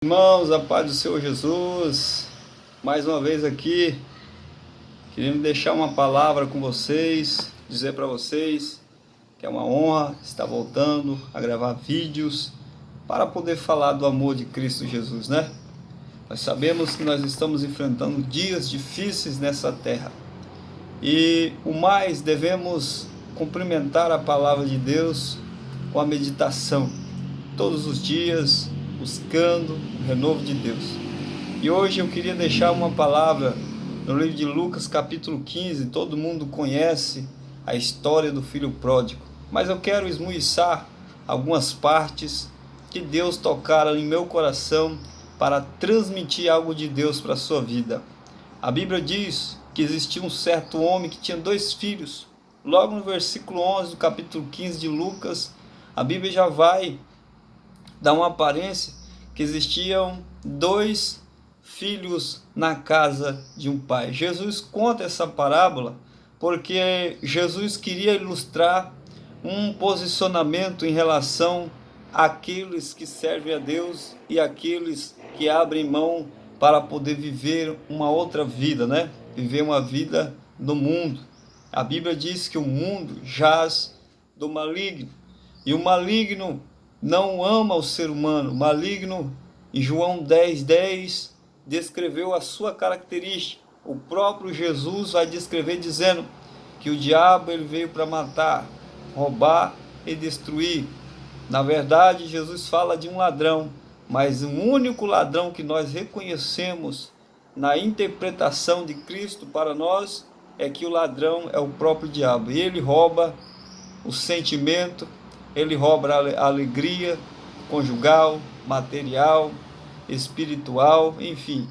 Irmãos, a paz do Senhor Jesus, mais uma vez aqui, querendo deixar uma palavra com vocês, dizer para vocês que é uma honra estar voltando a gravar vídeos para poder falar do amor de Cristo Jesus, né? Nós sabemos que nós estamos enfrentando dias difíceis nessa terra e o mais devemos cumprimentar a palavra de Deus com a meditação todos os dias, buscando o renovo de Deus. E hoje eu queria deixar uma palavra no livro de Lucas capítulo 15. Todo mundo conhece a história do filho pródigo, mas eu quero esmiuçar algumas partes que Deus tocaram em meu coração para transmitir algo de Deus para a sua vida. A Bíblia diz que existia um certo homem que tinha 2 filhos. Logo no versículo 11 do capítulo 15 de Lucas, a Bíblia já vai dar uma aparência que existiam 2 filhos na casa de um pai. Jesus conta essa parábola porque Jesus queria ilustrar um posicionamento em relação àqueles que servem a Deus e àqueles que abrem mão para poder viver uma outra vida, né? Viver uma vida no mundo. A Bíblia diz que o mundo jaz do maligno e o maligno não ama o ser humano. Maligno, em João 10:10, descreveu a sua característica. O próprio Jesus vai descrever dizendo que o diabo ele veio para matar, roubar e destruir. Na verdade, Jesus fala de um ladrão, mas o único ladrão que nós reconhecemos na interpretação de Cristo para nós é que o ladrão é o próprio diabo. E ele rouba o sentimento, ele rouba a alegria conjugal, material, espiritual, enfim.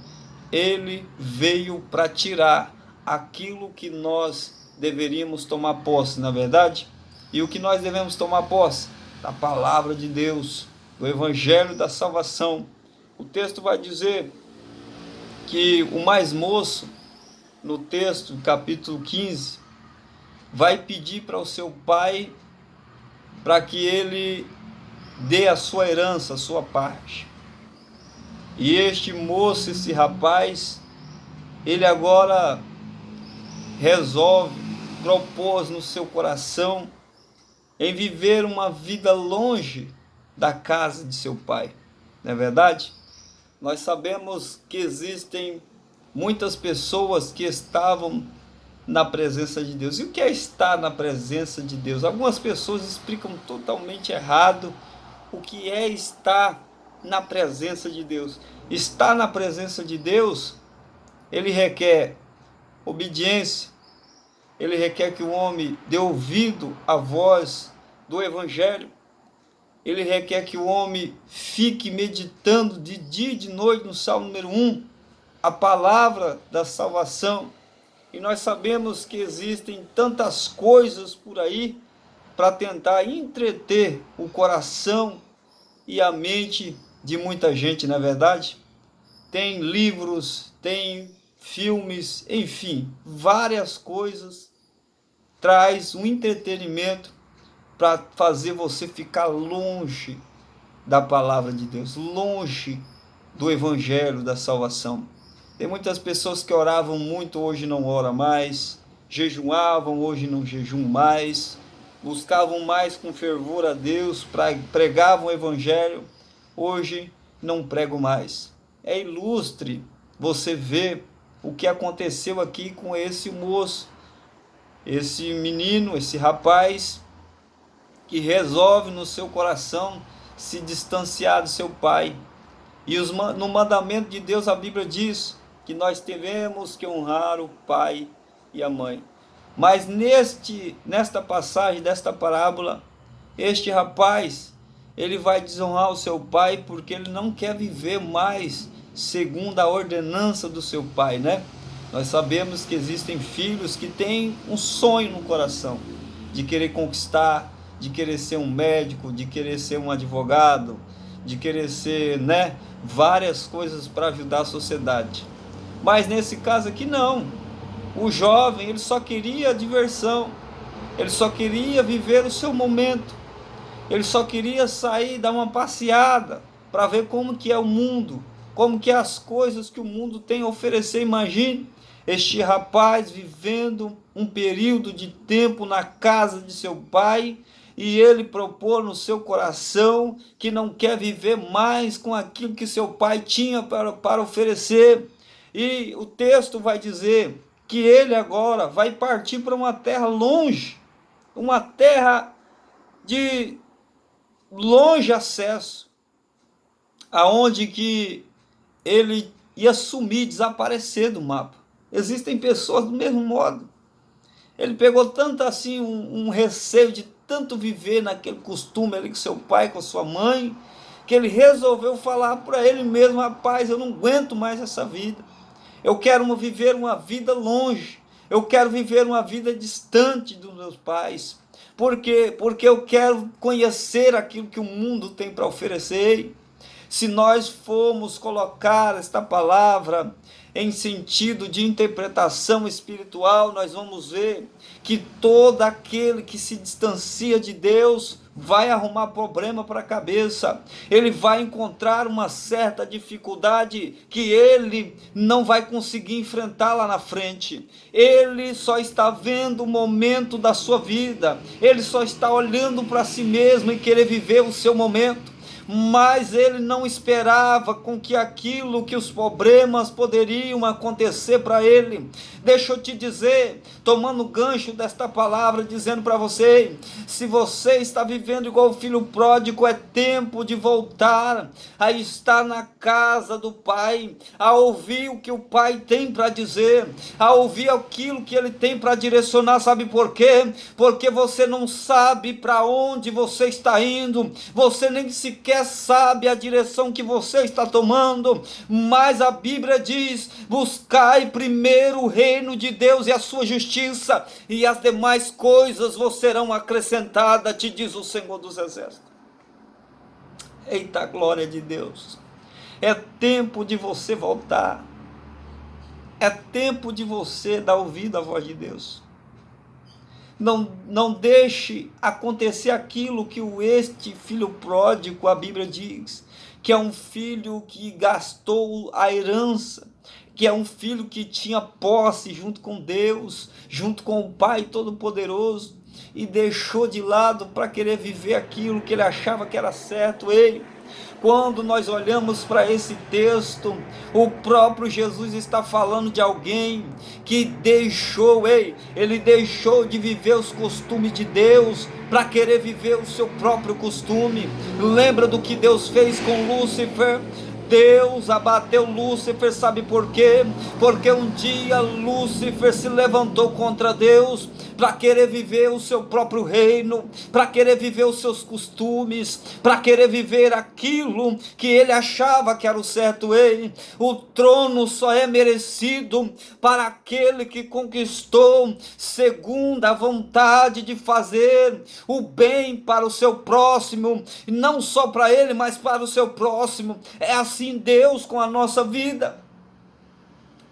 Ele veio para tirar aquilo que nós deveríamos tomar posse, na verdade. E o que nós devemos tomar posse? Da palavra de Deus, do evangelho da salvação. O texto vai dizer que o mais moço, no texto, capítulo 15, vai pedir para o seu pai para que ele dê a sua herança, a sua parte. E este moço, esse rapaz, ele agora resolve, propôs no seu coração em viver uma vida longe da casa de seu pai. Não é verdade? Nós sabemos que existem muitas pessoas que estavam na presença de Deus. E o que é estar na presença de Deus? Algumas pessoas explicam totalmente errado o que é estar na presença de Deus. Estar na presença de Deus, ele requer obediência, ele requer que o homem dê ouvido à voz do evangelho, ele requer que o homem fique meditando de dia e de noite no Salmo número 1, a palavra da salvação. E nós sabemos que existem tantas coisas por aí para tentar entreter o coração e a mente de muita gente, não é verdade? Tem livros, tem filmes, enfim, várias coisas traz um entretenimento para fazer você ficar longe da palavra de Deus, longe do evangelho da salvação. Tem muitas pessoas que oravam muito, hoje não oram mais, jejuavam, hoje não jejuam mais, buscavam mais com fervor a Deus, pregavam o evangelho, hoje não pregam mais. É ilustre você ver o que aconteceu aqui com esse moço, esse menino, esse rapaz, que resolve no seu coração se distanciar do seu pai. E no mandamento de Deus a Bíblia diz que nós devemos que honrar o pai e a mãe. Mas nesta passagem, desta parábola, este rapaz, ele vai desonrar o seu pai porque ele não quer viver mais segundo a ordenança do seu pai, né? Nós sabemos que existem filhos que têm um sonho no coração, de querer conquistar, de querer ser um médico, de querer ser um advogado, de querer ser, né, várias coisas para ajudar a sociedade. Mas nesse caso aqui não. O jovem, ele só queria diversão, ele só queria viver o seu momento, ele só queria sair, dar uma passeada, para ver como que é o mundo, como que é as coisas que o mundo tem a oferecer. Imagine este rapaz vivendo um período de tempo na casa de seu pai, e ele propôs no seu coração que não quer viver mais com aquilo que seu pai tinha para oferecer. E o texto vai dizer que ele agora vai partir para uma terra longe, uma terra de longe acesso, aonde que ele ia sumir, desaparecer do mapa. Existem pessoas do mesmo modo. Ele pegou tanto assim um receio de tanto viver naquele costume ali com seu pai, com sua mãe, que ele resolveu falar para ele mesmo: rapaz, eu não aguento mais essa vida. Eu quero viver uma vida longe. Eu quero viver uma vida distante dos meus pais. Por quê? Porque eu quero conhecer aquilo que o mundo tem para oferecer. Se nós formos colocar esta palavra em sentido de interpretação espiritual, nós vamos ver que todo aquele que se distancia de Deus vai arrumar problema para a cabeça. Ele vai encontrar uma certa dificuldade que ele não vai conseguir enfrentar lá na frente. Ele só está vendo o momento da sua vida, ele só está olhando para si mesmo e querer viver o seu momento. Mas ele não esperava com que aquilo, que os problemas poderiam acontecer para ele. Deixa eu te dizer, tomando gancho desta palavra, dizendo para você: se você está vivendo igual o filho pródigo, é tempo de voltar a estar na casa do pai, a ouvir o que o pai tem para dizer, a ouvir aquilo que ele tem para direcionar. Sabe por quê? Porque você não sabe para onde você está indo, você nem sequer sabe a direção que você está tomando, mas a Bíblia diz: buscai primeiro o reino de Deus e a sua justiça, e as demais coisas vos serão acrescentadas, te diz o Senhor dos Exércitos. Eita glória de Deus! É tempo de você voltar, é tempo de você dar ouvido à voz de Deus. Não deixe acontecer aquilo que este filho pródigo, a Bíblia diz, que é um filho que gastou a herança, que é um filho que tinha posse junto com Deus, junto com o Pai Todo-Poderoso, e deixou de lado para querer viver aquilo que ele achava que era certo. Ei, quando nós olhamos para esse texto, o próprio Jesus está falando de alguém que deixou, ele deixou de viver os costumes de Deus para querer viver o seu próprio costume. Lembra do que Deus fez com Lúcifer? Deus abateu Lúcifer, sabe por quê? Porque um dia Lúcifer se levantou contra Deus para querer viver o seu próprio reino, para querer viver os seus costumes, para querer viver aquilo que ele achava que era o certo. O trono só é merecido para aquele que conquistou segundo a vontade de fazer o bem para o seu próximo, e não só para ele, mas para o seu próximo. É assim Deus com a nossa vida.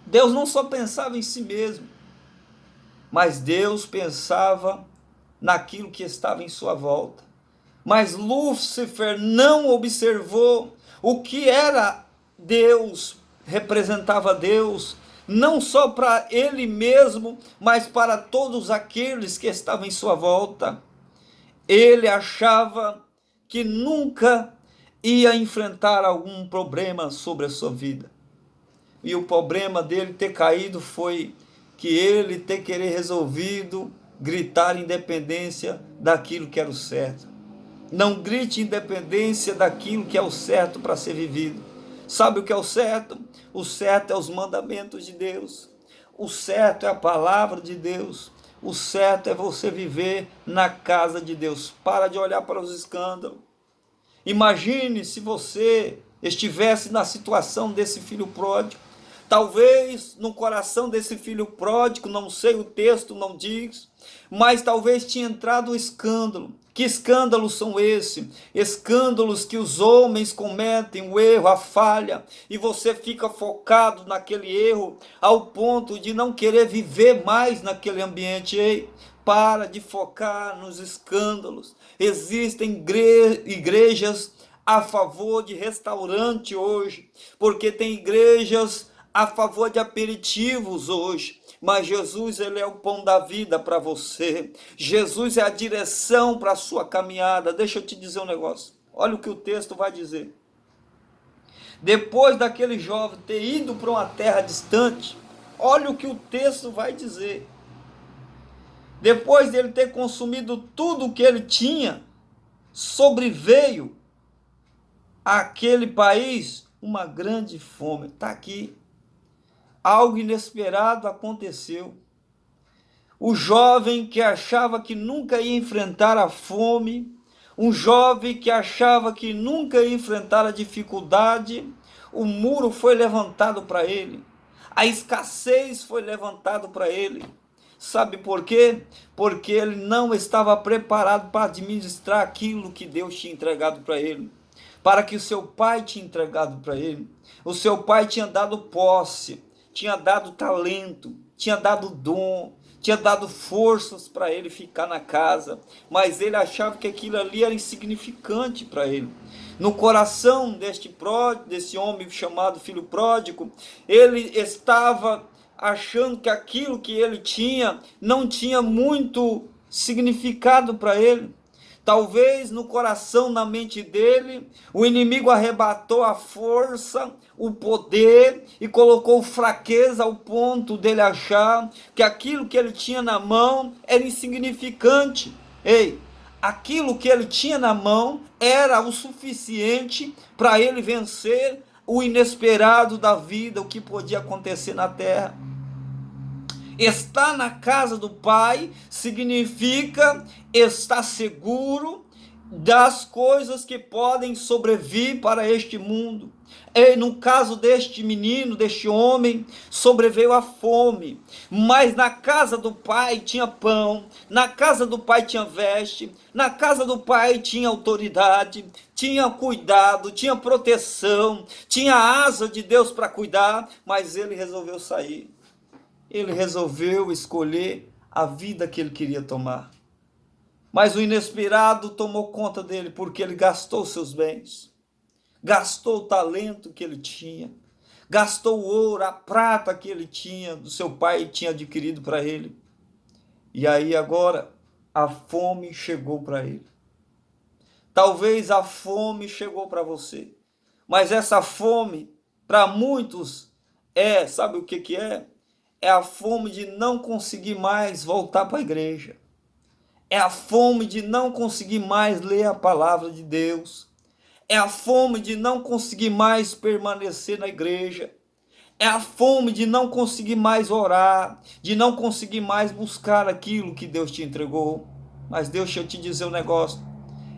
Deus não só pensava em si mesmo, mas Deus pensava naquilo que estava em sua volta. Mas Lúcifer não observou o que era Deus, representava Deus, não só para ele mesmo, mas para todos aqueles que estavam em sua volta. Ele achava que nunca ia enfrentar algum problema sobre a sua vida. E o problema dele ter caído foi que ele ter querer resolvido gritar independência daquilo que era o certo. Não grite independência daquilo que é o certo para ser vivido. Sabe o que é o certo? O certo é os mandamentos de Deus. O certo é a palavra de Deus. O certo é você viver na casa de Deus. Para de olhar para os escândalos. Imagine se você estivesse na situação desse filho pródigo. Talvez no coração desse filho pródigo, não sei, o texto não diz, mas talvez tinha entrado um escândalo. Que escândalos são esses? Escândalos que os homens cometem, o erro, a falha, e você fica focado naquele erro ao ponto de não querer viver mais naquele ambiente. Ei, para de focar nos escândalos. Existem igrejas a favor de restaurante hoje, porque tem igrejas a favor de aperitivos hoje. Mas Jesus, ele é o pão da vida para você. Jesus é a direção para a sua caminhada. Deixa eu te dizer um negócio. Olha o que o texto vai dizer. Depois daquele jovem ter ido para uma terra distante, olha o que o texto vai dizer. Depois dele ter consumido tudo o que ele tinha, sobreveio àquele país uma grande fome. Está aqui. Algo inesperado aconteceu. O jovem que achava que nunca ia enfrentar a fome, um jovem que achava que nunca ia enfrentar a dificuldade, o muro foi levantado para ele, a escassez foi levantado para ele. Sabe por quê? Porque ele não estava preparado para administrar aquilo que Deus tinha entregado para ele, para que o seu pai tinha entregado para ele. O seu pai tinha dado posse, tinha dado talento, tinha dado dom, tinha dado forças para ele ficar na casa, mas ele achava que aquilo ali era insignificante para ele. No coração desse homem chamado filho pródigo, ele estava achando que aquilo que ele tinha não tinha muito significado para ele. Talvez no coração, na mente dele, o inimigo arrebatou a força, o poder e colocou fraqueza ao ponto dele achar que aquilo que ele tinha na mão era insignificante. Ei, aquilo que ele tinha na mão era o suficiente para ele vencer o inesperado da vida, o que podia acontecer na terra. Estar na casa do Pai significa estar seguro das coisas que podem sobrevir para este mundo. E no caso deste menino, deste homem, sobreveio a fome, mas na casa do Pai tinha pão, na casa do Pai tinha veste, na casa do Pai tinha autoridade, tinha cuidado, tinha proteção, tinha a asa de Deus para cuidar, mas ele resolveu sair. Ele resolveu escolher a vida que ele queria tomar. Mas o inesperado tomou conta dele, porque ele gastou seus bens, gastou o talento que ele tinha, gastou o ouro, a prata que ele tinha, do seu pai tinha adquirido para ele. E aí agora a fome chegou para ele. Talvez a fome chegou para você, mas essa fome, para muitos, sabe o que é? É a fome de não conseguir mais voltar para a igreja. É a fome de não conseguir mais ler a palavra de Deus. É a fome de não conseguir mais permanecer na igreja. É a fome de não conseguir mais orar, de não conseguir mais buscar aquilo que Deus te entregou. Mas deixa eu te dizer um negócio.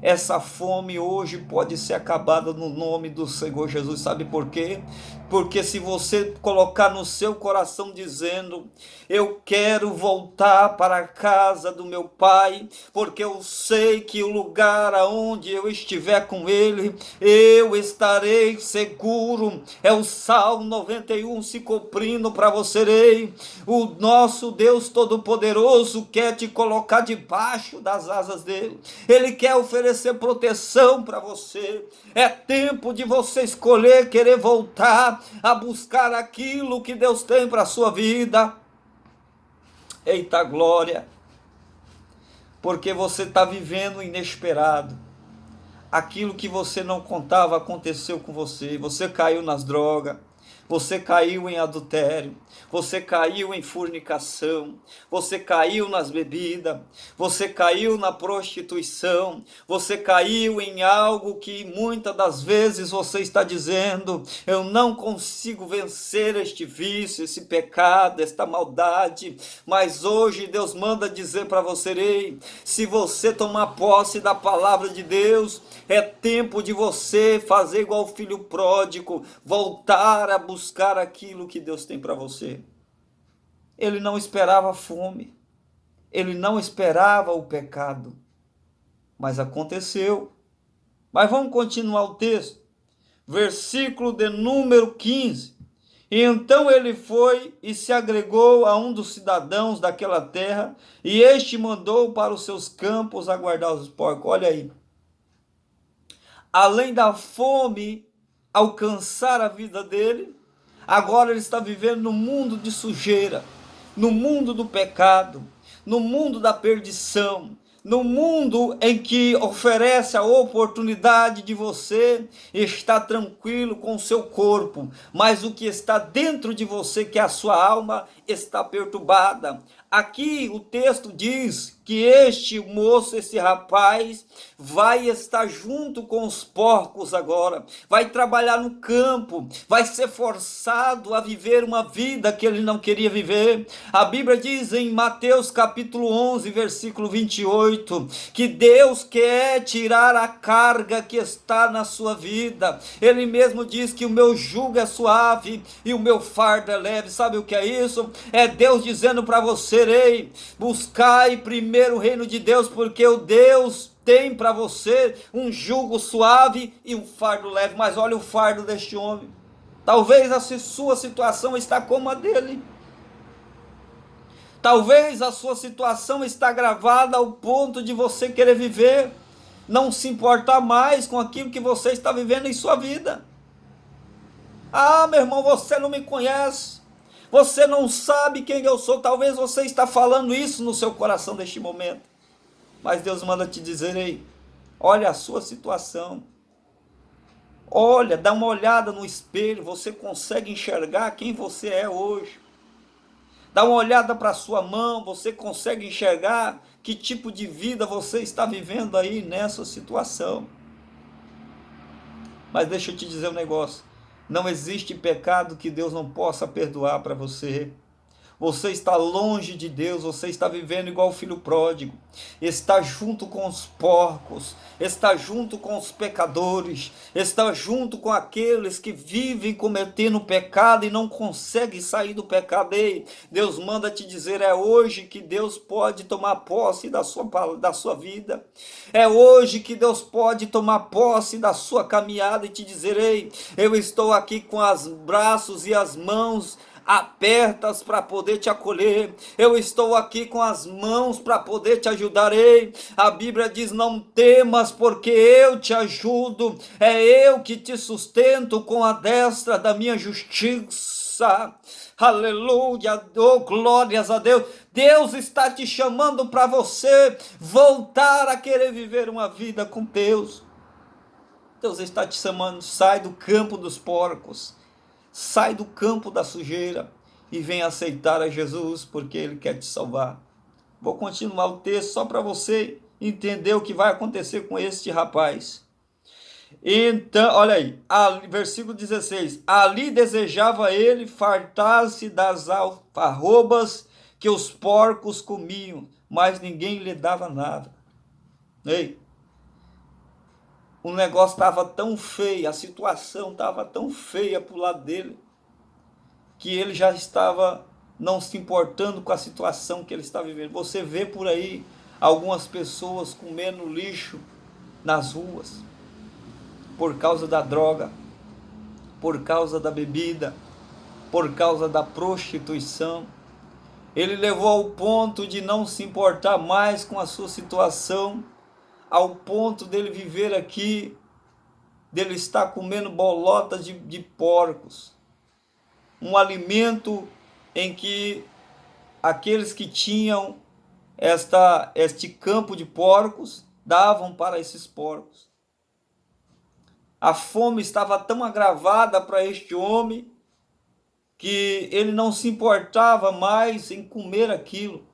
Essa fome hoje pode ser acabada no nome do Senhor Jesus. Sabe por quê? Porque se você colocar no seu coração dizendo: eu quero voltar para a casa do meu pai, porque eu sei que o lugar aonde eu estiver com ele, eu estarei seguro. É o Salmo 91 se cumprindo para você. O nosso Deus Todo-Poderoso quer te colocar debaixo das asas dele. Ele quer oferecer proteção para você. É tempo de você escolher querer voltar a buscar aquilo que Deus tem para a sua vida. Eita glória! Porque você está vivendo o inesperado. Aquilo que você não contava aconteceu com você. Você caiu nas drogas. Você caiu em adultério, você caiu em fornicação, você caiu nas bebidas, você caiu na prostituição, você caiu em algo que muitas das vezes você está dizendo: eu não consigo vencer este vício, esse pecado, esta maldade. Mas hoje Deus manda dizer para você: ei, se você tomar posse da palavra de Deus, é tempo de você fazer igual o filho pródigo, voltar a buscar aquilo que Deus tem para você. Ele não esperava fome, ele não esperava o pecado, mas aconteceu. Mas vamos continuar o texto, versículo de número 15. E então ele foi e se agregou a um dos cidadãos daquela terra, e este mandou para os seus campos aguardar os porcos. Olha aí, além da fome alcançar a vida dele, agora ele está vivendo no mundo de sujeira, no mundo do pecado, no mundo da perdição, no mundo em que oferece a oportunidade de você estar tranquilo com o seu corpo, mas o que está dentro de você, que é a sua alma, está perturbada. Aqui o texto diz que este moço, esse rapaz, vai estar junto com os porcos agora, vai trabalhar no campo, vai ser forçado a viver uma vida que ele não queria viver. A Bíblia diz em Mateus capítulo 11, versículo 28, que Deus quer tirar a carga que está na sua vida. Ele mesmo diz que o meu jugo é suave e o meu fardo é leve. Sabe o que é isso? É Deus dizendo para você: ei, buscai primeiro o reino de Deus, porque o Deus tem para você um jugo suave e um fardo leve. Mas olha o fardo deste homem. Talvez a sua situação está como a dele. Talvez a sua situação está agravada ao ponto de você querer viver, não se importar mais com aquilo que você está vivendo em sua vida. Ah, meu irmão, você não me conhece. Você não sabe quem eu sou. Talvez você está falando isso no seu coração neste momento. Mas Deus manda te dizer: ei, olha a sua situação. Olha, dá uma olhada no espelho. Você consegue enxergar quem você é hoje. Dá uma olhada para a sua mão. Você consegue enxergar que tipo de vida você está vivendo aí nessa situação. Mas deixa eu te dizer um negócio. Não existe pecado que Deus não possa perdoar para você. Você está longe de Deus, você está vivendo igual o filho pródigo, está junto com os porcos, está junto com os pecadores, está junto com aqueles que vivem cometendo pecado e não conseguem sair do pecado. Ei, Deus manda te dizer: é hoje que Deus pode tomar posse da sua vida, é hoje que Deus pode tomar posse da sua caminhada e te dizer: ei, eu estou aqui com os braços e as mãos apertas para poder te acolher. Eu estou aqui com as mãos para poder te ajudar. Ei, a Bíblia diz: não temas, porque eu te ajudo. É eu que te sustento com a destra da minha justiça. Aleluia, oh, glórias a Deus. Deus está te chamando para você voltar a querer viver uma vida com Deus. Deus está te chamando: sai do campo dos porcos. Sai do campo da sujeira e vem aceitar a Jesus, porque Ele quer te salvar. Vou continuar o texto só para você entender o que vai acontecer com este rapaz. Então, olha aí, versículo 16. Ali desejava ele fartar-se das alfarrobas que os porcos comiam, mas ninguém lhe dava nada. Ei, o negócio estava tão feio, a situação estava tão feia para o lado dele, que ele já estava não se importando com a situação que ele está vivendo. Você vê por aí algumas pessoas comendo lixo nas ruas, por causa da droga, por causa da bebida, por causa da prostituição. Ele levou ao ponto de não se importar mais com a sua situação, ao ponto dele viver aqui, dele estar comendo bolotas de porcos, um alimento em que aqueles que tinham este campo de porcos davam para esses porcos. A fome estava tão agravada para este homem que ele não se importava mais em comer aquilo.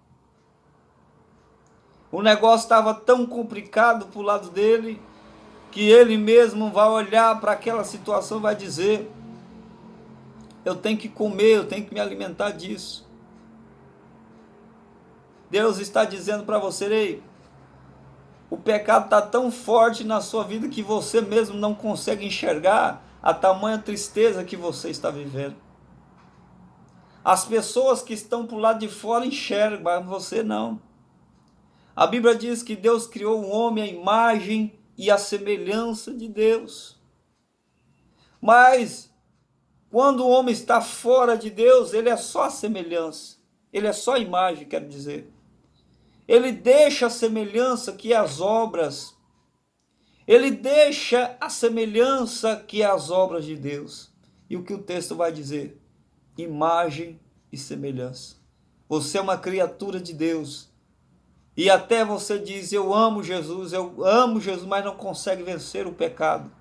O negócio estava tão complicado para o lado dele, que ele mesmo vai olhar para aquela situação e vai dizer: eu tenho que comer, eu tenho que me alimentar disso. Deus está dizendo para você: ei, o pecado está tão forte na sua vida que você mesmo não consegue enxergar a tamanha tristeza que você está vivendo. As pessoas que estão para o lado de fora enxergam, mas você não. A Bíblia diz que Deus criou o homem à imagem e à semelhança de Deus. Mas quando o homem está fora de Deus, ele é só a semelhança. Ele é só a imagem, quero dizer. Ele deixa a semelhança, que é as obras. Ele deixa a semelhança que é as obras de Deus. E o que o texto vai dizer? Imagem e semelhança. Você é uma criatura de Deus. E até você diz, eu amo Jesus, mas não consegue vencer o pecado.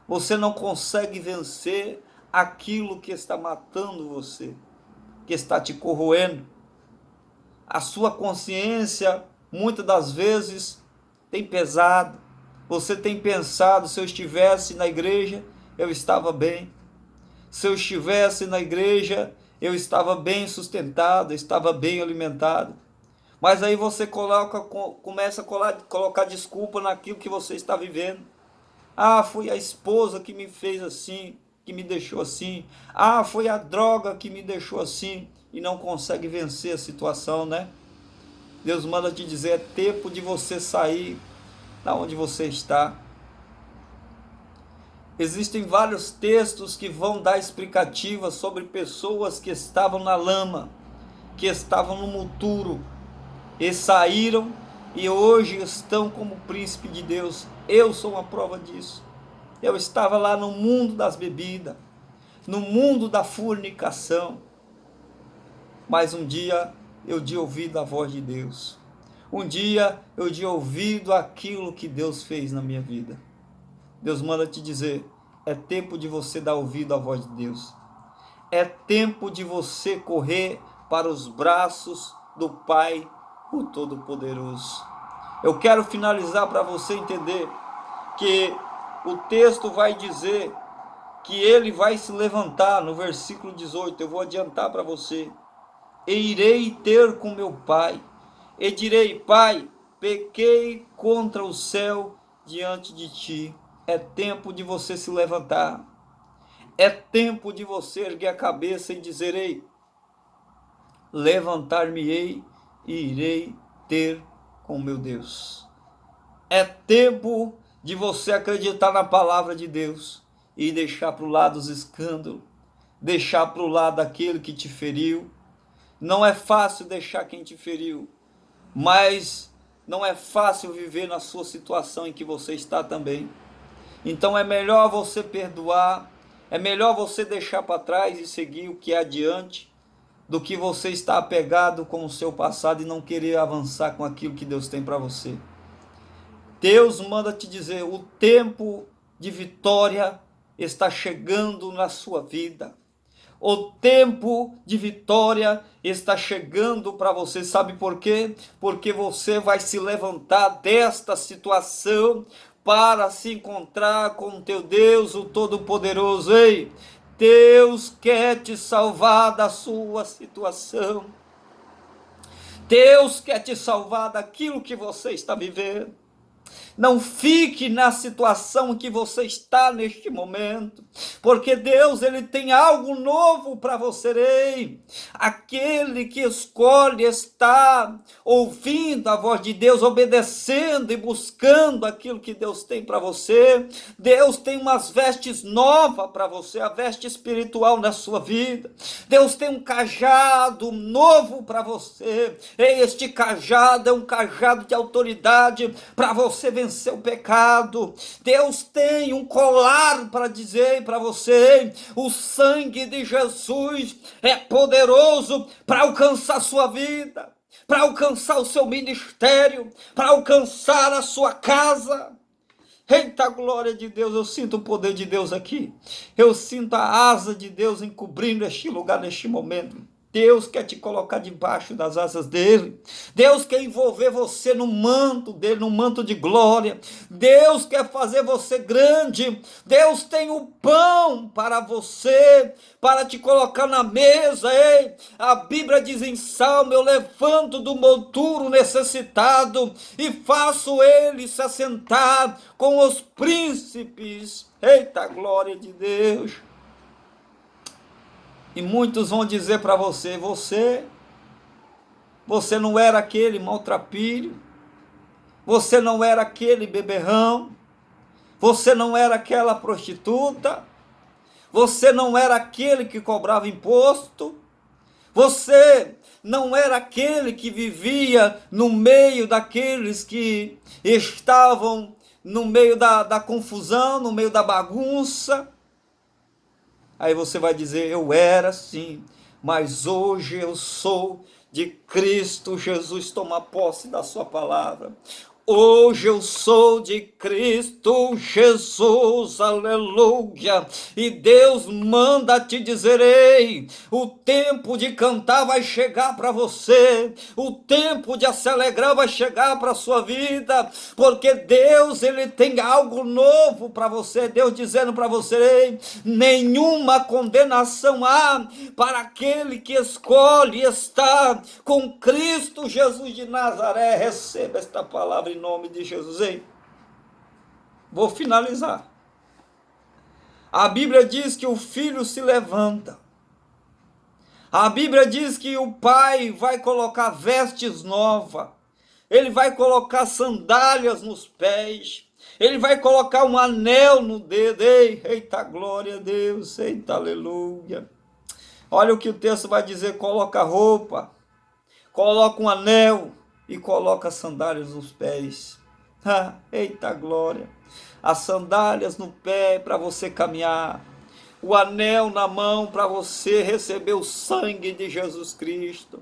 Você não consegue vencer aquilo que está matando você, que está te corroendo. A sua consciência, muitas das vezes, tem pesado. Você tem pensado, se eu estivesse na igreja, eu estava bem. Se eu estivesse na igreja, eu estava bem sustentado, estava bem alimentado. Mas aí você começa a colocar desculpa naquilo que você está vivendo. Ah, foi a esposa que me fez assim, que me deixou assim. Ah, foi a droga que me deixou assim. E não consegue vencer a situação, né? Deus manda te dizer, é tempo de você sair da onde você está. Existem vários textos que vão dar explicativas sobre pessoas que estavam na lama, que estavam no monturo, e saíram e hoje estão como príncipe de Deus. Eu sou uma prova disso. Eu estava lá no mundo das bebidas, no mundo da fornicação, mas um dia eu de ouvido a voz de Deus. Um dia eu de ouvido aquilo que Deus fez na minha vida. Deus manda te dizer, é tempo de você dar ouvido à voz de Deus. É tempo de você correr para os braços do Pai, o Todo-Poderoso. Eu quero finalizar para você entender que o texto vai dizer que ele vai se levantar no versículo 18. Eu vou adiantar para você. E irei ter com meu pai, e direi, Pai, pequei contra o céu diante de ti. É tempo de você se levantar. É tempo de você erguer a cabeça e dizer, ei, levantar-me-ei e irei ter com meu Deus. É tempo de você acreditar na palavra de Deus e deixar para o lado os escândalos, deixar para o lado aquele que te feriu. Não é fácil deixar quem te feriu, mas não é fácil viver na sua situação em que você está também. Então é melhor você perdoar, é melhor você deixar para trás e seguir o que é adiante, do que você estar apegado com o seu passado e não querer avançar com aquilo que Deus tem para você. Deus manda te dizer, o tempo de vitória está chegando na sua vida. O tempo de vitória está chegando para você. Sabe por quê? Porque você vai se levantar desta situação para se encontrar com teu Deus, o Todo-Poderoso. Ei, Deus quer te salvar da sua situação. Deus quer te salvar daquilo que você está vivendo. Não fique na situação que você está neste momento, porque Deus, ele tem algo novo para você. Ei, aquele que escolhe estar ouvindo a voz de Deus, obedecendo e buscando aquilo que Deus tem para você. Deus tem umas vestes novas para você, a veste espiritual na sua vida. Deus tem um cajado novo para você. Ei, este cajado é um cajado de autoridade para você vencer o pecado. Deus tem um colar para dizer para você, o sangue de Jesus é poderoso para alcançar a sua vida, para alcançar o seu ministério, para alcançar a sua casa. Eita glória de Deus, eu sinto o poder de Deus aqui, eu sinto a asa de Deus encobrindo este lugar neste momento. Deus quer te colocar debaixo das asas dele. Deus quer envolver você no manto dele, no manto de glória. Deus quer fazer você grande. Deus tem o pão para você, para te colocar na mesa. Ei, a Bíblia diz em Salmo, eu levanto do monturo necessitado e faço ele se assentar com os príncipes. Eita glória de Deus. E muitos vão dizer para você, você não era aquele maltrapilho, você não era aquele beberrão, você não era aquela prostituta, você não era aquele que cobrava imposto, você não era aquele que vivia no meio daqueles que estavam no meio da confusão, no meio da bagunça. Aí você vai dizer, eu era assim, mas hoje eu sou de Cristo Jesus. Toma posse da sua palavra. Hoje eu sou de Cristo Jesus, aleluia. E Deus manda te dizer, ei, o tempo de cantar vai chegar para você, o tempo de se alegrar vai chegar para a sua vida, porque Deus, ele tem algo novo para você. Deus dizendo para você, ei, nenhuma condenação há para aquele que escolhe estar com Cristo Jesus de Nazaré. Receba esta palavra em nome de Jesus, hein? Vou finalizar. A Bíblia diz que o filho se levanta. A Bíblia diz que o pai vai colocar vestes novas. Ele vai colocar sandálias nos pés. Ele vai colocar um anel no dedo. Ei, eita glória a Deus, eita aleluia. Olha o que o texto vai dizer, coloca roupa, coloca um anel e coloca sandálias nos pés. Eita glória! As sandálias no pé para você caminhar, o anel na mão para você receber o sangue de Jesus Cristo.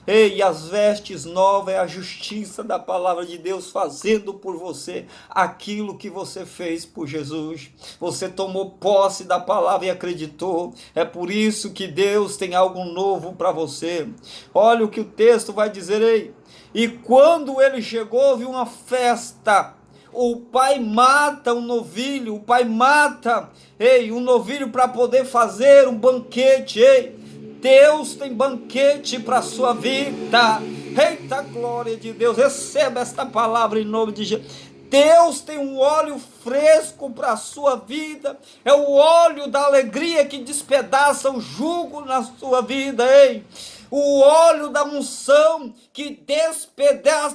Ei, as vestes novas é a justiça da palavra de Deus fazendo por você aquilo que você fez por Jesus. Você tomou posse da palavra e acreditou. É por isso que Deus tem algo novo para você. Olha o que o texto vai dizer, ei. E quando ele chegou, houve uma festa. O pai mata um novilho, o pai mata, um novilho para poder fazer um banquete, Deus tem banquete para a sua vida. Eita glória de Deus, receba esta palavra em nome de Jesus. Deus tem um óleo fresco para a sua vida. É o óleo da alegria que despedaça o jugo na sua vida, o óleo da unção que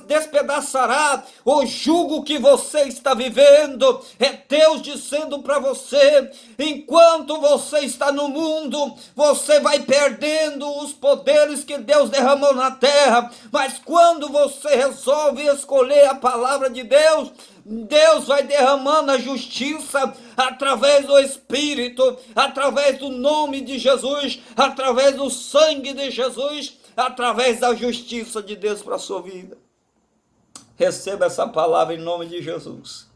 despedaçará o jugo que você está vivendo. É Deus dizendo para você, enquanto você está no mundo, você vai perdendo os poderes que Deus derramou na terra, mas quando você resolve escolher a palavra de Deus, Deus vai derramando a justiça através do Espírito, através do nome de Jesus, através do sangue de Jesus, através da justiça de Deus para a sua vida. Receba essa palavra em nome de Jesus.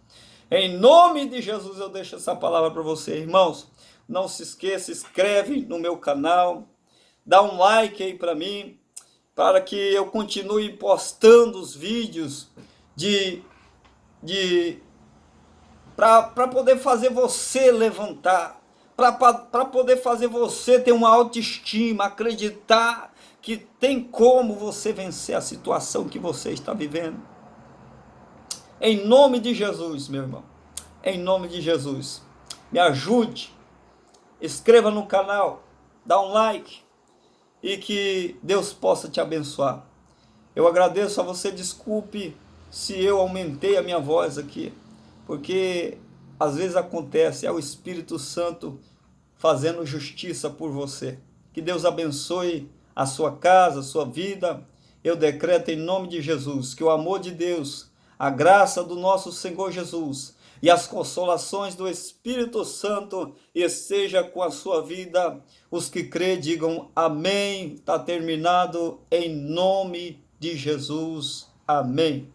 Em nome de Jesus eu deixo essa palavra para você, irmãos. Não se esqueça, inscreve no meu canal, dá um like aí para mim, para que eu continue postando os vídeos para poder fazer você levantar, para poder fazer você ter uma autoestima, acreditar que tem como você vencer a situação que você está vivendo. Em nome de Jesus, meu irmão, em nome de Jesus, me ajude, inscreva no canal, dá um like e que Deus possa te abençoar. Eu agradeço a você, desculpe se eu aumentei a minha voz aqui, porque às vezes acontece, é o Espírito Santo fazendo justiça por você. Que Deus abençoe a sua casa, a sua vida. Eu decreto em nome de Jesus que o amor de Deus, a graça do nosso Senhor Jesus e as consolações do Espírito Santo esteja com a sua vida. Os que crê digam amém. Está terminado em nome de Jesus. Amém.